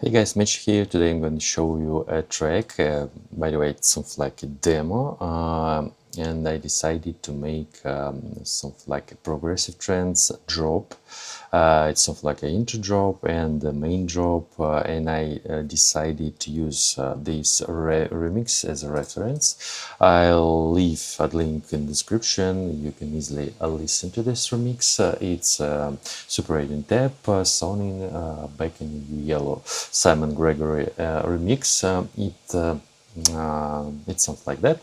Hey guys, Mitch here. Today I'm going to show you a track. By the way, it sounds like a demo, and I decided to make something like a progressive trance drop. It's something like an intro drop and the main drop, and I decided to use this remix as a reference. I'll leave a link in the description. You can easily listen to this remix. It's Super 8 in Tap, SØNIN, Back in Yellow, Simon Gregory remix. It sounds like that.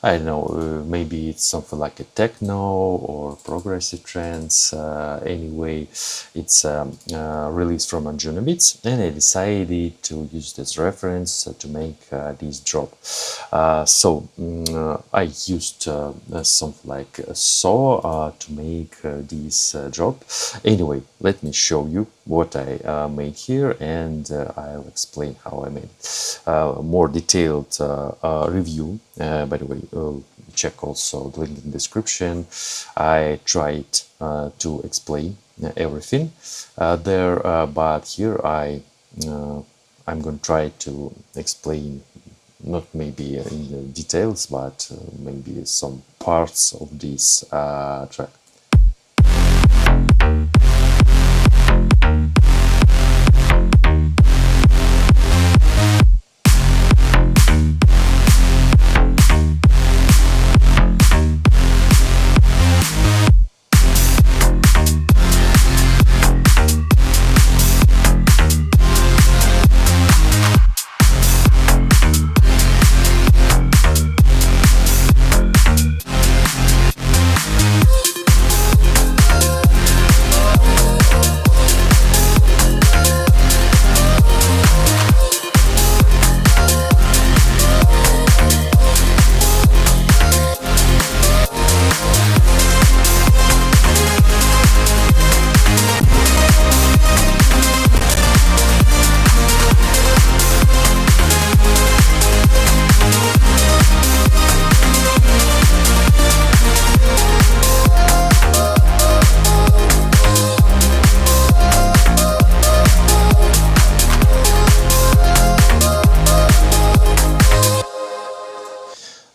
I don't know, maybe it's something like a techno or progressive trance. Anyway, it's released from Anjuna Beats, and I decided to use this reference to make this drop. I used something like a saw to make this drop. Anyway, let me show you what I made here, and I'll explain how I made it. More detailed review, by the way, check also the link in the description. I tried to explain everything there, but here I'm going to try to explain not maybe in the details, but maybe some parts of this track.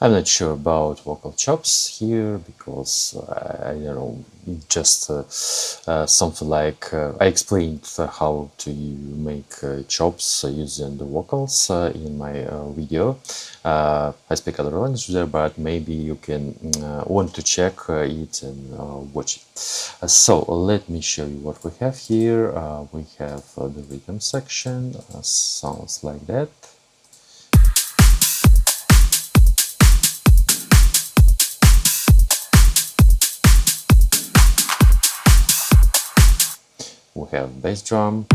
I'm not sure about vocal chops here because I don't know, just something like I explained how to make chops using the vocals in my video. I speak other languages there, but maybe you can want to check it and watch it. So let me show you what we have here. We have the rhythm section, sounds like that. We have bass drum,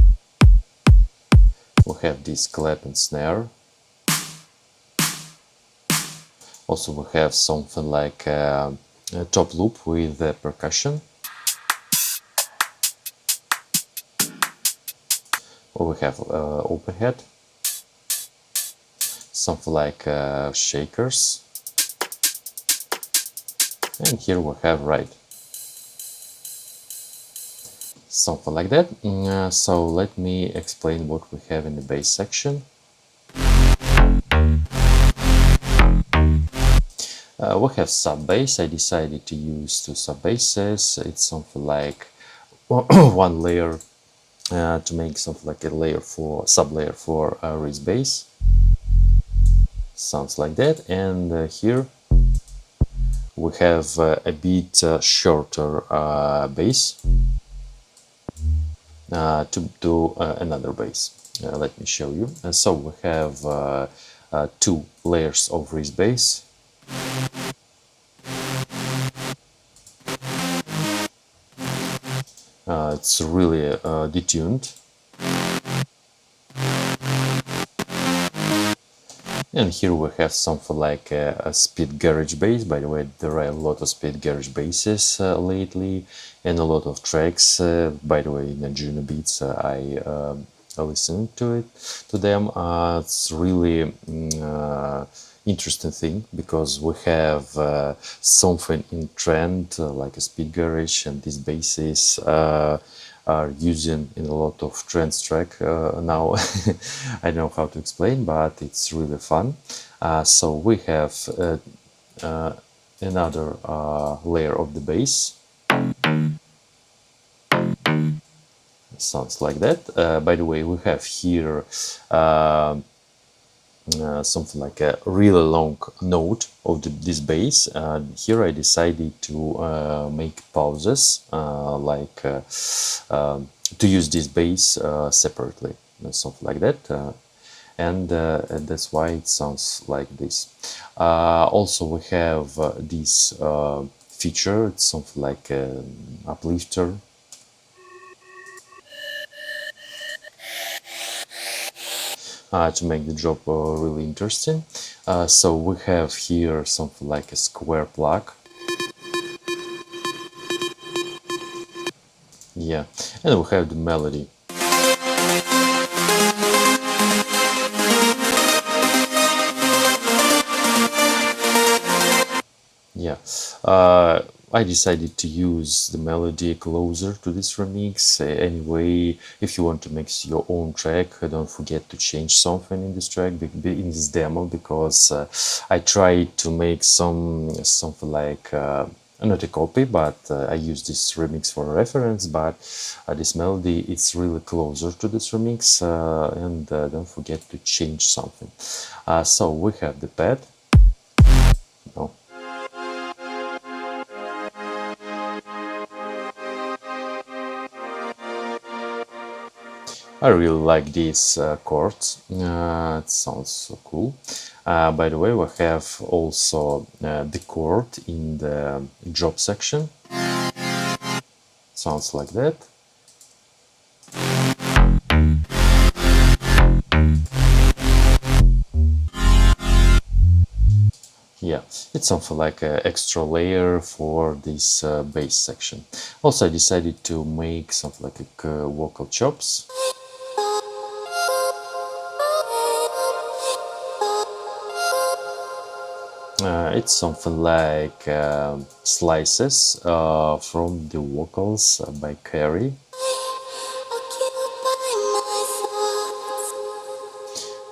we have this clap and snare. Also we have something like a top loop with percussion. Or we have overhead, something like shakers. And here we have ride. Something like that. So let me explain what we have in the bass section. We have sub bass. I decided to use two sub basses. It's something like one layer to make something like a layer for sub layer for raised bass. Sounds like that. And here we have a bit shorter bass. To do another bass. Let me show you. So we have two layers of raised bass. It's really detuned. And here we have something like a speed garage bass. By the way, there are a lot of speed garage basses lately, and a lot of tracks. By the way, in Anjuna Beats, I listened to them. It's really interesting thing because we have something in trend like a speed garage, and these basses are using in a lot of trance track now. I don't know how to explain, but it's really fun. So we have uh, another layer of the bass. Sounds like that. By the way, we have here uh, something like a really long note of this bass. Here I decided to make pauses, to use this bass separately, something like that. And that's why it sounds like this. Also, we have this feature. It's something like an uplifter to make the job really interesting. So we have here something like a square plug. Yeah, and we have the melody. Yeah, I decided to use the melody closer to this remix. Anyway, if you want to mix your own track, don't forget to change something in this track, in this demo, because I tried to make something like not a copy, but I use this remix for a reference. But this melody, it's really closer to this remix, and don't forget to change something. So we have the pad. Oh. I really like these chords. It sounds so cool. By the way, we have also the chord in the drop section. Sounds like that. Yeah, it's something like an extra layer for this bass section. Also, I decided to make something like a vocal chops. It's something like slices from the vocals by Carrie.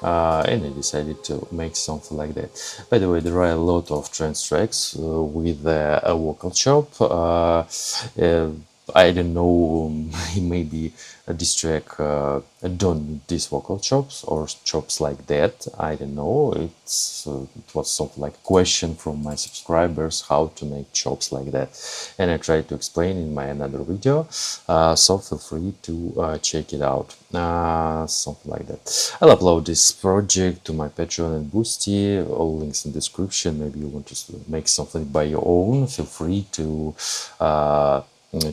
And I decided to make something like that. By the way, there are a lot of trance tracks with a vocal chop. I don't know, maybe this track don't need these vocal chops or chops like that. I don't know. It was something like a question from my subscribers how to make chops like that, and I tried to explain in my another video. So feel free to check it out. Something like that. I'll upload this project to my Patreon and Boosty. All links in description. Maybe you want to make something by your own. Feel free to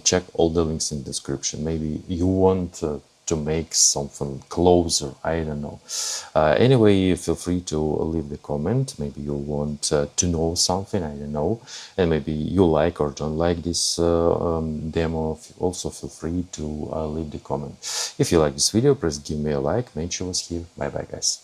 check all the links in description. Maybe you want to make something closer, I don't know. Anyway, feel free to leave the comment. Maybe you want to know something, I don't know, and maybe you like or don't like this demo. Also feel free to leave the comment. If you like this video, please give me a like. Make sure was here. Bye bye, guys.